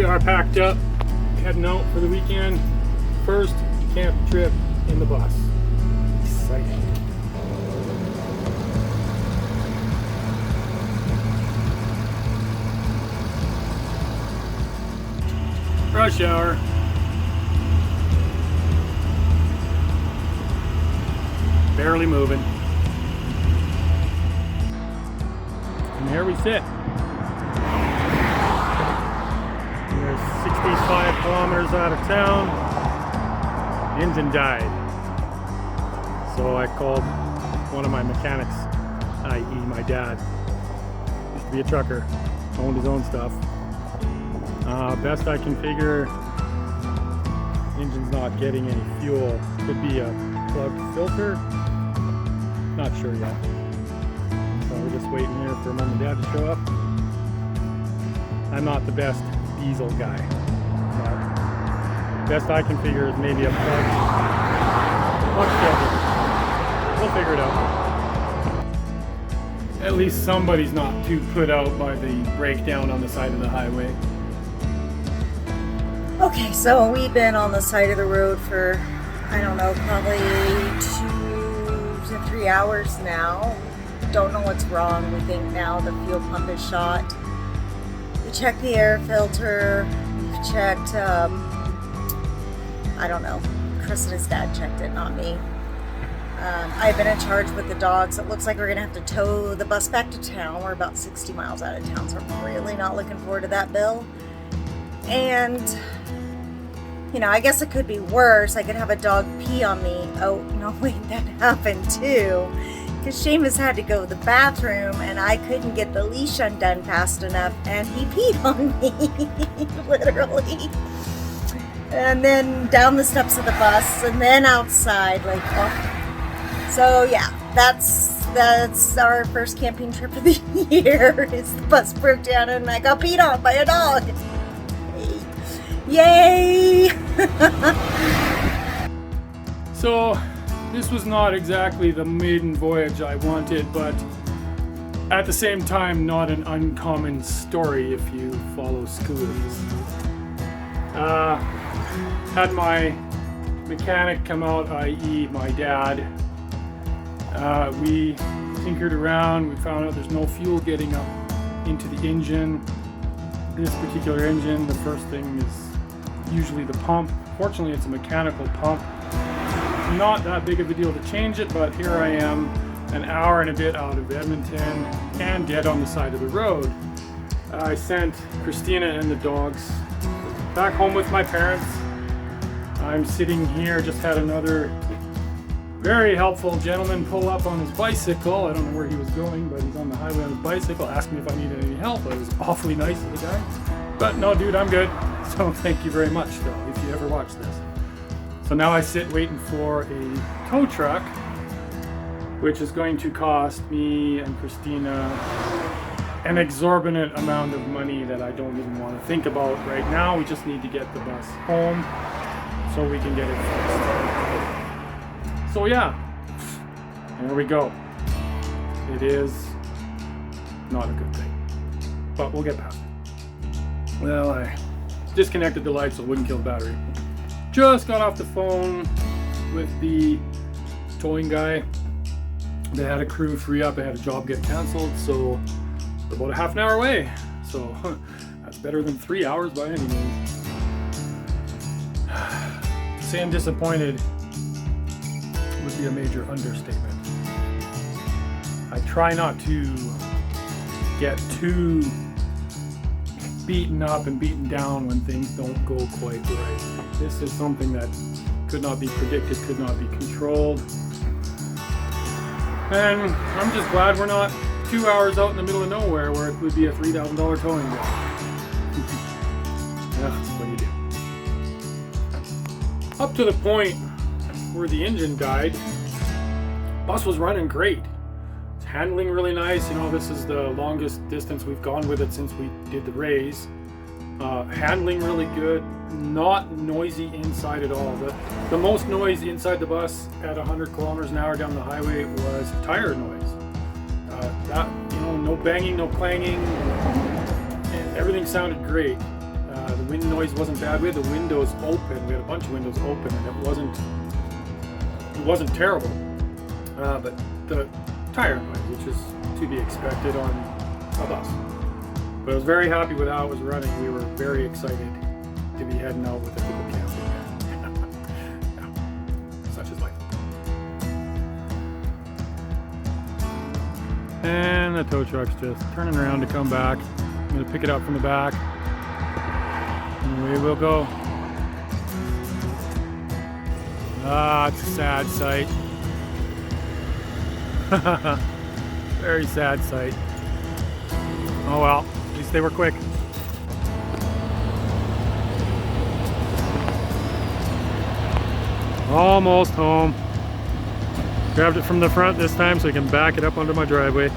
are packed up, heading out for the weekend. First camp trip in the bus. Exciting. Rush hour. Barely moving. And here we sit. We're 65 kilometers out of town. Engine died. So I called one of my mechanics, i.e. my dad. Used to be a trucker, owned his own stuff. Best I can figure, engine's not getting any fuel. Could be a plugged filter. Not sure yet. So we're just waiting here for mom and dad to show up. I'm not the best diesel guy, but best I can figure is maybe a plugged filter. We'll figure it out. At least somebody's not too put out by the breakdown on the side of the highway. Okay, so we've been on the side of the road for, I don't know, probably 2 to 3 hours now. Don't know what's wrong. We think now the fuel pump is shot. We checked the air filter. We've checked, I don't know. Chris and his dad checked it, not me. I've been in charge with the dogs. It looks like we're going to have to tow the bus back to town. We're about 60 miles out of town, so I'm really not looking forward to that bill. And, you know, I guess it could be worse. I could have a dog pee on me. Oh, no, wait, that happened too. Because Seamus had to go to the bathroom and I couldn't get the leash undone fast enough and he peed on me, literally. And then down the steps of the bus and then outside, like, oh. So yeah, that's our first camping trip of the year. Is the bus broke down and I got peed on by a dog. Yay! So this was not exactly the maiden voyage I wanted, but at the same time not an uncommon story if you follow skoolies. Had my mechanic come out, i.e. my dad. We tinkered around, we found out there's no fuel getting up into the engine. This particular engine, the first thing is usually the pump. Fortunately, it's a mechanical pump. Not that big of a deal to change it, but here I am an hour and a bit out of Edmonton and dead on the side of the road. I sent Christina and the dogs back home with my parents. I'm sitting here, just had another very helpful gentleman pull up on his bicycle. I don't know where he was going, but he's on the highway on his bicycle, asked me if I needed any help. I was awfully nice to the guy. But no, dude, I'm good. So thank you very much, though, if you ever watch this. So now I sit waiting for a tow truck, which is going to cost me and Christina an exorbitant amount of money that I don't even want to think about right now. We just need to get the bus home so we can get it fixed. So yeah, there we go. It is not a good thing, but we'll get past it. Well, I disconnected the light so it wouldn't kill the battery. Just got off the phone with the towing guy. They had a crew free up. They had a job get canceled, so about a half an hour away. So that's better than 3 hours by any means. Saying disappointed would be a major understatement. I try not to get too beaten up and beaten down when things don't go quite right. This is something that could not be predicted, could not be controlled. And I'm just glad we're not 2 hours out in the middle of nowhere where it would be a $3,000 towing bill. Yeah, what do you do? Up to the point where the engine died, bus was running great. It's handling really nice. You know, this is the longest distance we've gone with it since we did the raise. Handling really good, not noisy inside at all. The most noise inside the bus at 100 kilometers an hour down the highway was tire noise. No banging, no clanging. Everything sounded great. The wind noise wasn't bad. We had the windows open. We had a bunch of windows open, and it wasn't terrible. But the tire noise, which is to be expected on a bus. But I was very happy with how it was running. We were very excited to be heading out with it to go camping. Yeah. Such is life. And the tow truck's just turning around to come back. I'm going to pick it up from the back. And away we'll go. Ah, it's a sad sight. Very sad sight. Oh well, at least they were quick. Almost home. Grabbed it from the front this time so I can back it up onto my driveway.